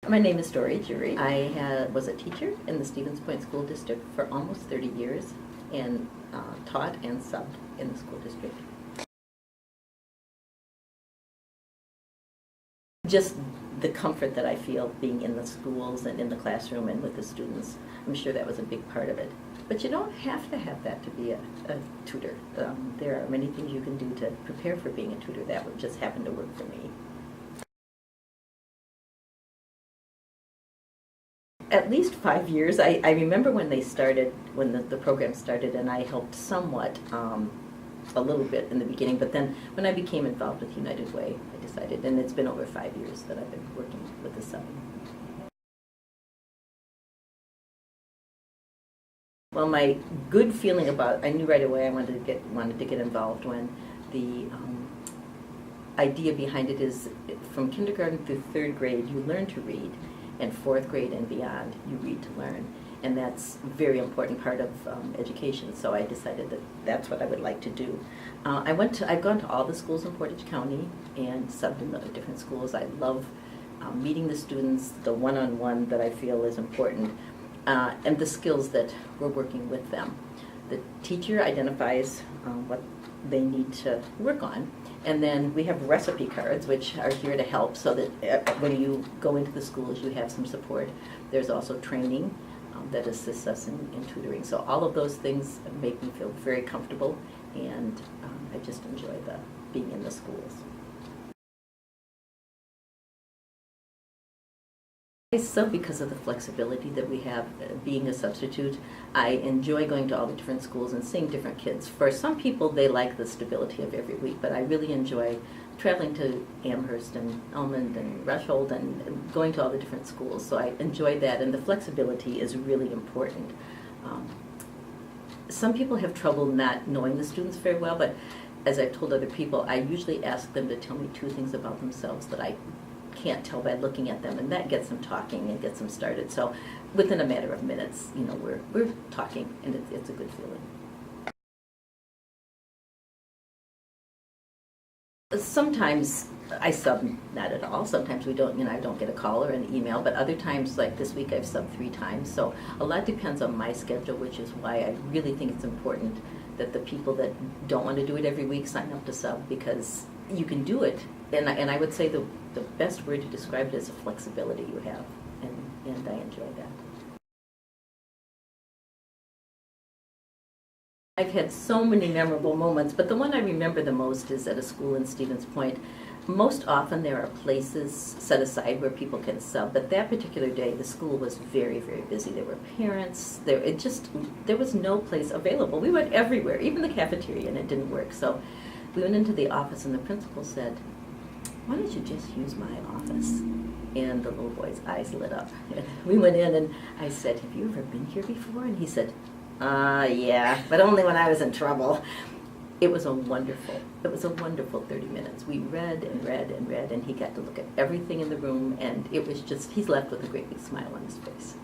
My name is Dori Jury. I was a teacher in the Stevens Point School District for almost 30 years and taught and subbed in the school district. Just the comfort that I feel being in the schools and in the classroom and with the students, I'm sure that was a big part of it. But you don't have to have that to be a tutor. There are many things you can do to prepare for being a tutor that would just happen to work for me. At least 5 years. I remember when they started, when the program started, and I helped somewhat, a little bit in the beginning, but then when I became involved with United Way, I decided, and it's been over 5 years that I've been working with the subbing. Well, my good feeling about, I knew right away I wanted to get involved when the idea behind it is from kindergarten through 3rd grade, you learn to read. And 4th grade and beyond, you read to learn. And that's a very important part of education, so I decided that that's what I would like to do. I've gone to all the schools in Portage County and subbed in the different schools. I love meeting the students, the one-on-one that I feel is important, and the skills that we're working with them. The teacher identifies what they need to work on. And then we have recipe cards, which are here to help so that when you go into the schools, you have some support. There's also training that assists us in tutoring. So all of those things make me feel very comfortable, and I just enjoy being in the schools. I sub because of the flexibility that we have being a substitute. I enjoy going to all the different schools and seeing different kids. For some people, they like the stability of every week, but I really enjoy traveling to Amherst and Elmond and Rushhold and going to all the different schools. So I enjoy that, and the flexibility is really important. Some people have trouble not knowing the students very well, but as I've told other people, I usually ask them to tell me 2 things about themselves that I can't tell by looking at them, and that gets them talking and gets them started. So within a matter of minutes, you know, we're talking, and it's a good feeling. Sometimes I sub not at all. Sometimes we don't, I don't get a call or an email, but other times, like this week, I've subbed 3 times. So a lot depends on my schedule, which is why I really think it's important that the people that don't want to do it every week sign up to sub, because you can do it. And I would say the best word to describe it is the flexibility you have, and I enjoy that. I've had so many memorable moments, but the one I remember the most is at a school in Stevens Point. Most often there are places set aside where people can sub, but that particular day the school was very, very busy. There were parents, there was no place available. We went everywhere, even the cafeteria, and it didn't work. So we went into the office and the principal said, "Why don't you just use my office?" And the little boy's eyes lit up. And we went in and I said, "Have you ever been here before?" And he said, "Yeah, but only when I was in trouble." It was a wonderful 30 minutes. We read and read and read, and he got to look at everything in the room, and it was just, he's left with a great big smile on his face.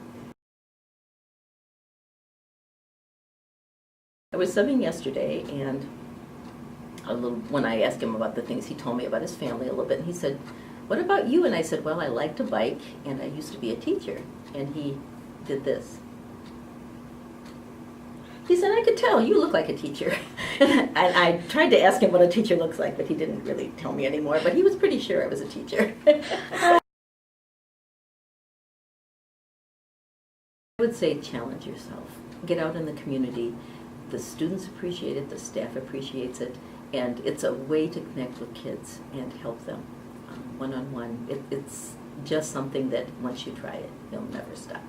I was subbing yesterday, and when I asked him about the things he told me about his family a little bit, and he said, "What about you?" And I said, "Well, I like to bike, and I used to be a teacher." And he did this. He said, "I could tell, you look like a teacher." And I tried to ask him what a teacher looks like, but he didn't really tell me anymore, but he was pretty sure I was a teacher. I would say challenge yourself. Get out in the community. The students appreciate it, the staff appreciates it, and it's a way to connect with kids and help them one-on-one. It's just something that once you try it, you'll never stop.